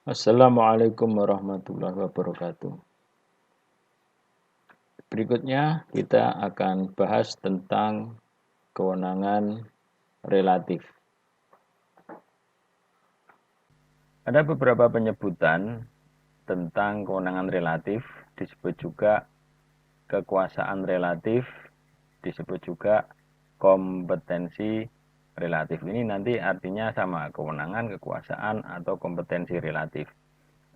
Assalamualaikum warahmatullahi wabarakatuh. Berikutnya kita akan bahas tentang kewenangan relatif. Ada beberapa penyebutan tentang kewenangan relatif, disebut juga kekuasaan relatif, disebut juga kompetensi relatif. Ini nanti artinya sama, kewenangan, kekuasaan, atau kompetensi relatif.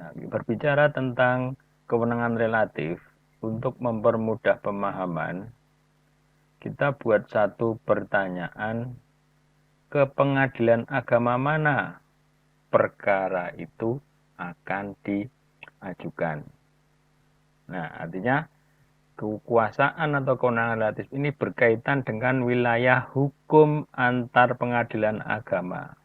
Nah, berbicara tentang kewenangan relatif, untuk mempermudah pemahaman, kita buat satu pertanyaan, ke pengadilan agama mana perkara itu akan diajukan. Nah, artinya kekuasaan atau kewenangan relatif ini berkaitan dengan wilayah hukum antar pengadilan agama.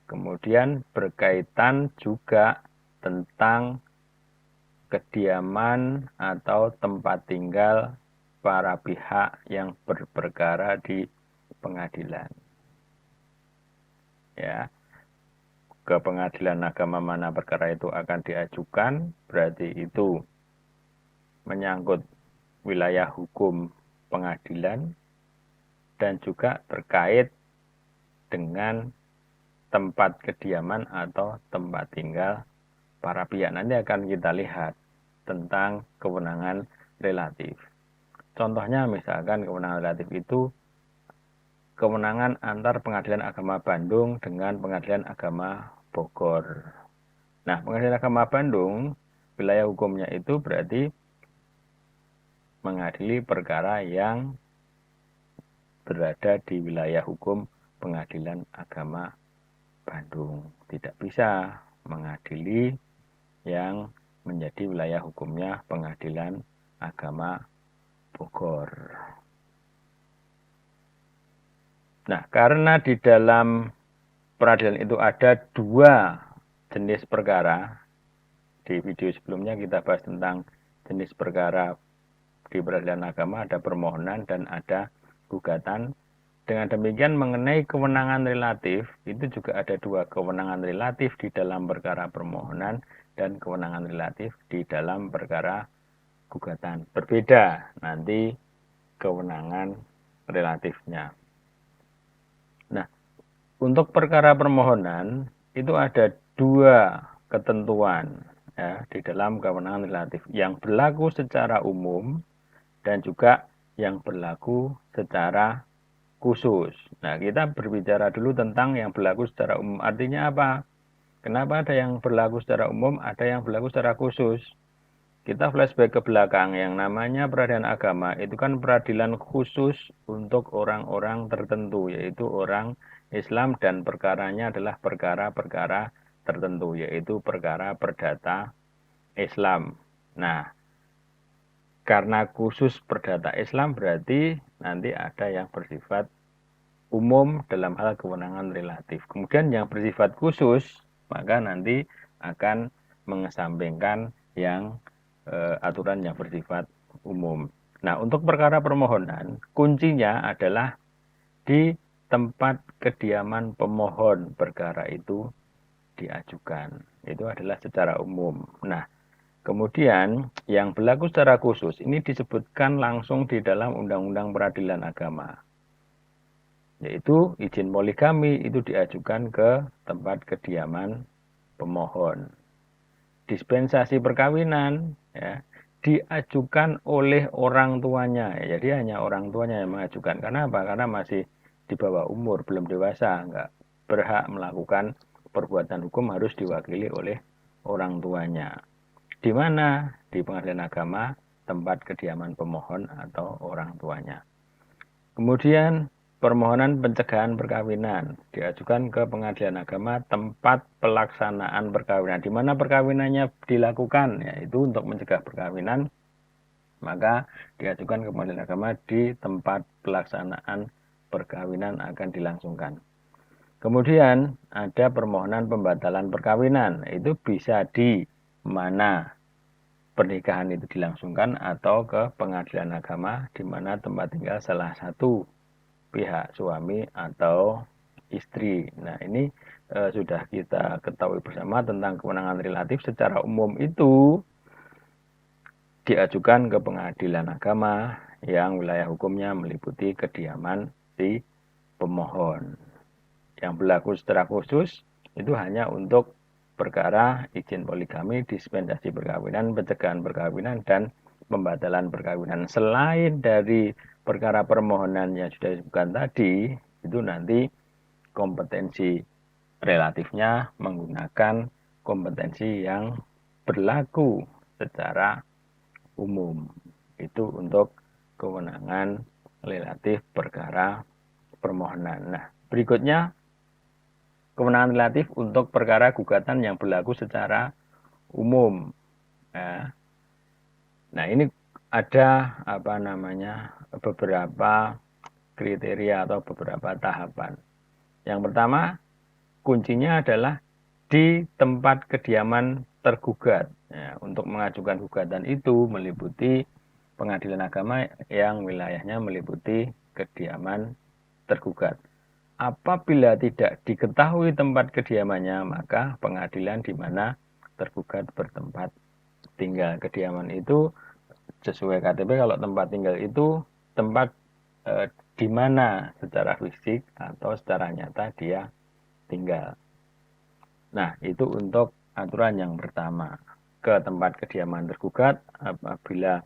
Kemudian berkaitan juga tentang kediaman atau tempat tinggal para pihak yang berperkara di pengadilan. Ya, ke pengadilan agama mana perkara itu akan diajukan, berarti itu menyangkut wilayah hukum pengadilan dan juga terkait dengan tempat kediaman atau tempat tinggal para pihak. Nanti akan kita lihat tentang kewenangan relatif. Contohnya misalkan kewenangan relatif itu kewenangan antar Pengadilan Agama Bandung dengan Pengadilan Agama Bogor. Nah, Pengadilan Agama Bandung, wilayah hukumnya itu berarti mengadili perkara yang berada di wilayah hukum Pengadilan Agama Bandung. Tidak bisa mengadili yang menjadi wilayah hukumnya Pengadilan Agama Bogor. Nah, karena di dalam peradilan itu ada dua jenis perkara. Di video sebelumnya kita bahas tentang jenis perkara di peradilan agama, ada permohonan dan ada gugatan. Dengan demikian mengenai kewenangan relatif, itu juga ada dua, kewenangan relatif di dalam perkara permohonan dan kewenangan relatif di dalam perkara gugatan. Berbeda nanti kewenangan relatifnya. Nah, untuk perkara permohonan itu ada dua ketentuan ya, di dalam kewenangan relatif yang berlaku secara umum dan juga yang berlaku secara khusus. Nah, kita berbicara dulu tentang yang berlaku secara umum. Artinya apa? Kenapa ada yang berlaku secara umum, ada yang berlaku secara khusus? Kita flashback ke belakang, yang namanya peradilan agama itu kan peradilan khusus untuk orang-orang tertentu, yaitu orang Islam, dan perkaranya adalah perkara-perkara tertentu, yaitu perkara perdata Islam. Nah, karena khusus perdata Islam berarti nanti ada yang bersifat umum dalam hal kewenangan relatif. Kemudian yang bersifat khusus, maka nanti akan mengesampingkan yang aturan yang bersifat umum. Nah, untuk perkara permohonan, kuncinya adalah di tempat kediaman pemohon perkara itu diajukan. Itu adalah secara umum. Nah, kemudian yang berlaku secara khusus ini disebutkan langsung di dalam Undang-Undang Peradilan Agama. Yaitu izin poligami itu diajukan ke tempat kediaman pemohon. Dispensasi perkawinan ya, diajukan oleh orang tuanya. Ya, jadi hanya orang tuanya yang mengajukan. Karena apa? Karena masih di bawah umur, belum dewasa, nggak berhak melakukan perbuatan hukum, harus diwakili oleh orang tuanya. Di mana? Di pengadilan agama, tempat kediaman pemohon atau orang tuanya. Kemudian permohonan pencegahan perkawinan diajukan ke pengadilan agama tempat pelaksanaan perkawinan. Di mana perkawinannya dilakukan, yaitu untuk mencegah perkawinan, maka diajukan ke pengadilan agama di tempat pelaksanaan perkawinan akan dilangsungkan. Kemudian ada permohonan pembatalan perkawinan, itu bisa di mana pernikahan itu dilangsungkan atau ke pengadilan agama di mana tempat tinggal salah satu pihak suami atau istri. Nah, ini sudah kita ketahui bersama tentang kewenangan relatif secara umum itu diajukan ke pengadilan agama yang wilayah hukumnya meliputi kediaman si pemohon. Yang berlaku secara khusus itu hanya untuk perkara izin poligami, dispensasi perkawinan, pencegahan perkawinan, dan pembatalan perkawinan. Selain dari perkara permohonan yang sudah disebutkan tadi, itu nanti kompetensi relatifnya menggunakan kompetensi yang berlaku secara umum. Itu untuk kewenangan relatif perkara permohonan. Nah, berikutnya kewenangan relatif untuk perkara gugatan yang berlaku secara umum. Nah, ini ada beberapa kriteria atau beberapa tahapan. Yang pertama, kuncinya adalah di tempat kediaman tergugat. Ya, untuk mengajukan gugatan itu meliputi pengadilan agama yang wilayahnya meliputi kediaman tergugat. Apabila tidak diketahui tempat kediamannya, maka pengadilan di mana tergugat bertempat tinggal. Kediaman itu sesuai KTP, kalau tempat tinggal itu tempat di mana secara fisik atau secara nyata dia tinggal. Nah, itu untuk aturan yang pertama. Ke tempat kediaman tergugat, apabila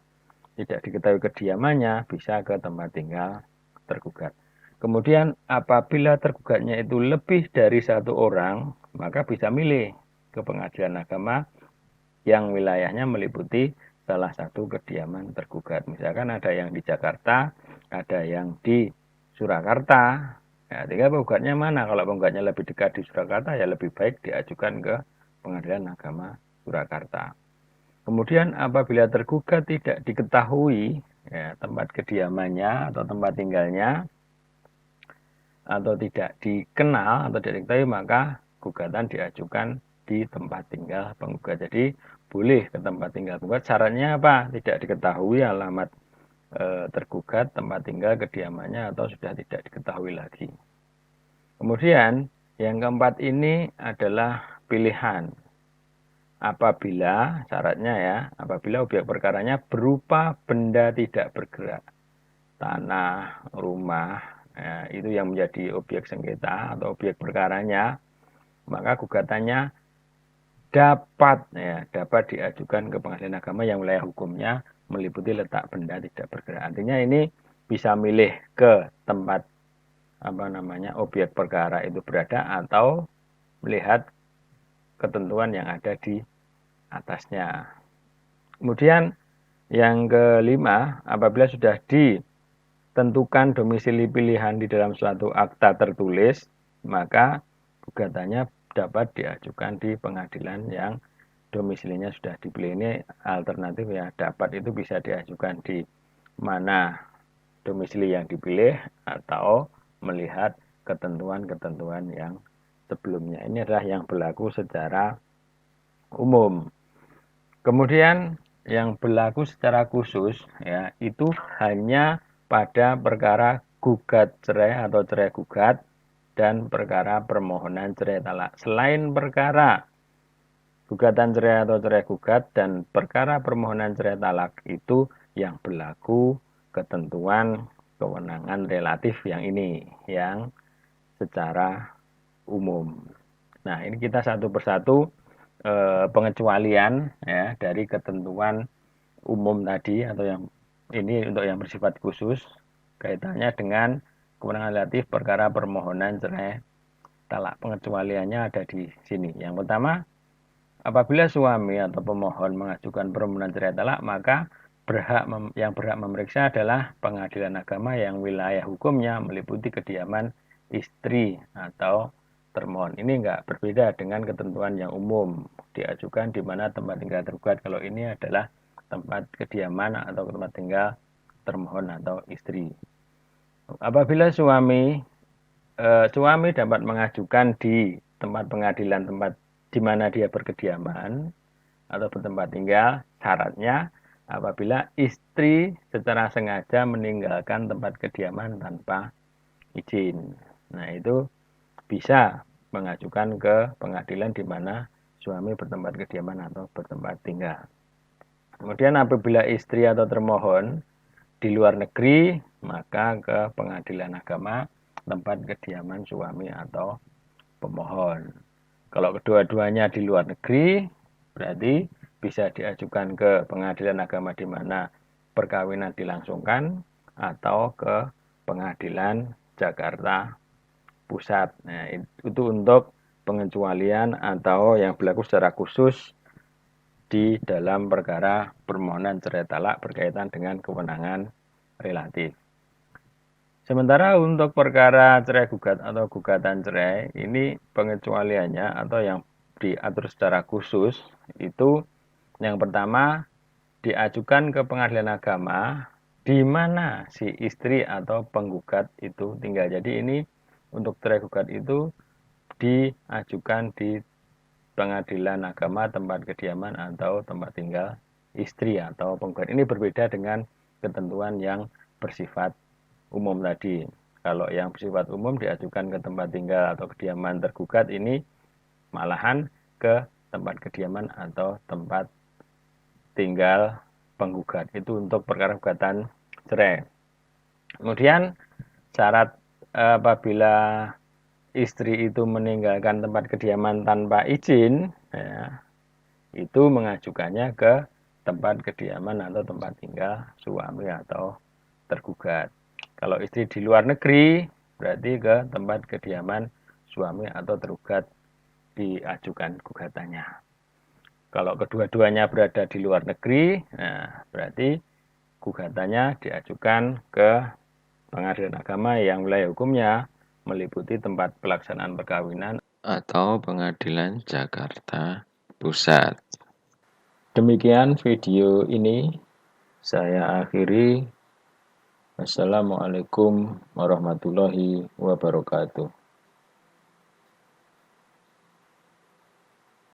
tidak diketahui kediamannya, bisa ke tempat tinggal tergugat. Kemudian apabila tergugatnya itu lebih dari satu orang, maka bisa milih ke pengadilan agama yang wilayahnya meliputi salah satu kediaman tergugat. Misalkan ada yang di Jakarta, ada yang di Surakarta. Ya, tinggal penggugatnya mana. Kalau penggugatnya lebih dekat di Surakarta, ya lebih baik diajukan ke pengadilan agama Surakarta. Kemudian apabila tergugat tidak diketahui ya, tempat kediamannya atau tempat tinggalnya, atau tidak dikenal atau tidak diketahui, maka gugatan diajukan di tempat tinggal penggugat. Jadi boleh ke tempat tinggal penggugat. Syaratnya apa? Tidak diketahui alamat tergugat, tempat tinggal, kediamannya, atau sudah tidak diketahui lagi. Kemudian yang keempat ini adalah pilihan. Apabila syaratnya ya, apabila objek perkaranya berupa benda tidak bergerak, tanah, rumah, ya, itu yang menjadi objek sengketa atau objek perkaranya, maka gugatannya dapat diajukan ke pengadilan agama yang wilayah hukumnya meliputi letak benda tidak bergerak. Artinya ini bisa milih ke tempat objek perkara itu berada atau melihat ketentuan yang ada di atasnya. Kemudian yang kelima, apabila sudah ditentukan domisili pilihan di dalam suatu akta tertulis, maka gugatannya dapat diajukan di pengadilan yang domisilinya sudah dipilih. Ini alternatif ya, dapat itu bisa diajukan di mana domisili yang dipilih atau melihat ketentuan-ketentuan yang sebelumnya. Ini adalah yang berlaku secara umum. Kemudian yang berlaku secara khusus ya, itu hanya pada perkara gugat cerai atau cerai gugat dan perkara permohonan cerai talak. Selain perkara gugatan cerai atau cerai gugat dan perkara permohonan cerai talak, itu yang berlaku ketentuan kewenangan relatif yang ini, yang secara umum. Nah, ini kita satu persatu pengecualian ya dari ketentuan umum tadi, atau yang ini untuk yang bersifat khusus kaitannya dengan kewenangan relatif perkara permohonan cerai talak. Pengecualiannya ada di sini. Yang pertama, apabila suami atau pemohon mengajukan permohonan cerai talak, maka yang berhak memeriksa adalah pengadilan agama yang wilayah hukumnya meliputi kediaman istri atau termohon. Ini enggak berbeda dengan ketentuan yang umum, diajukan di mana tempat tinggal tergugat. Kalau ini adalah tempat kediaman atau tempat tinggal termohon atau istri. Apabila suami dapat mengajukan di tempat pengadilan tempat di mana dia berkediaman atau bertempat tinggal, syaratnya apabila istri secara sengaja meninggalkan tempat kediaman tanpa izin. Nah, itu bisa mengajukan ke pengadilan di mana suami bertempat kediaman atau bertempat tinggal. Kemudian apabila istri atau termohon di luar negeri, maka ke pengadilan agama tempat kediaman suami atau pemohon. Kalau kedua-duanya di luar negeri, berarti bisa diajukan ke pengadilan agama di mana perkawinan dilangsungkan atau ke pengadilan Jakarta Pusat. Nah, itu untuk pengecualian atau yang berlaku secara khusus di dalam perkara permohonan cerai talak berkaitan dengan kewenangan relatif. Sementara untuk perkara cerai gugat atau gugatan cerai, ini pengecualiannya atau yang diatur secara khusus itu yang pertama diajukan ke pengadilan agama di mana si istri atau penggugat itu tinggal. Jadi ini untuk cerai gugat itu diajukan di pengadilan agama tempat kediaman atau tempat tinggal istri atau penggugat. Ini berbeda dengan ketentuan yang bersifat umum tadi. Kalau yang bersifat umum diajukan ke tempat tinggal atau kediaman tergugat, ini malahan ke tempat kediaman atau tempat tinggal penggugat. Itu untuk perkara gugatan cerai. Kemudian syarat apabila istri itu meninggalkan tempat kediaman tanpa izin, ya, itu mengajukannya ke tempat kediaman atau tempat tinggal suami atau tergugat. Kalau istri di luar negeri, berarti ke tempat kediaman suami atau tergugat diajukan gugatannya. Kalau kedua-duanya berada di luar negeri, nah berarti gugatannya diajukan ke pengadilan agama yang wilayah hukumnya meliputi tempat pelaksanaan perkawinan atau pengadilan Jakarta Pusat. Demikian video ini saya akhiri. Wassalamualaikum warahmatullahi wabarakatuh.